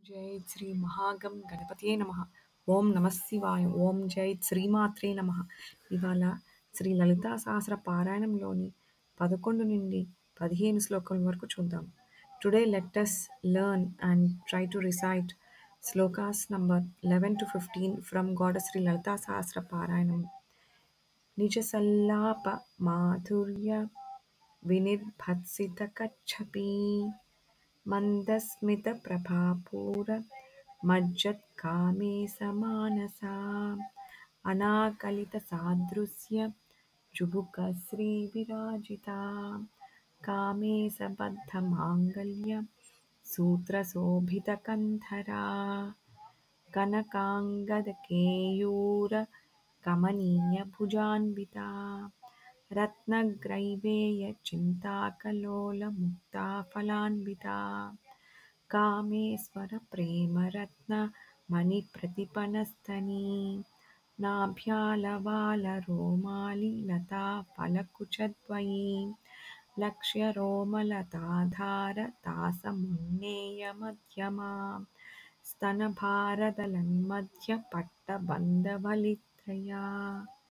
జై శ్రీ మహాగం గణపతియే నమః. ఓం నమః శివాయ. ఓం జై శ్రీమాత్రే నమః. ఇవాళ శ్రీ లలితా సహస్ర పారాయణంలోని 11 నుండి 15 శ్లోకం వరకు చూద్దాం. Today let us learn and try to recite shlokas number 11 to 15 from Goddess Sri Lalita Sahasra Parayanam. నిజ సల్లాప మాధుర్య వినిర్భత్సిత కచ్చపి మందస్మితప్రభాపూర మజ్జత్కామే సమానసా అనాకలితసాదృశ్య చుబుకశ్రీవిరాజితా కామే సబద్ధమాంగల్య సూత్రశోభితకంధరా కనకాంగదకేయూర కమనీయభుజాన్వితా रत्नग्रैवेयचिन्ताकलोलमुक्ताफलान्विता कामेश्वरप्रेमरत्नमणिप्रतिपनस्तनी नाभ्यालवालरोमालि लताफलकुचद्वयी लक्ष्यरोमलताधार तासमुन्नेयमध्यमा स्तनभारदलन्मध्यपट्टबन्धवलित्रया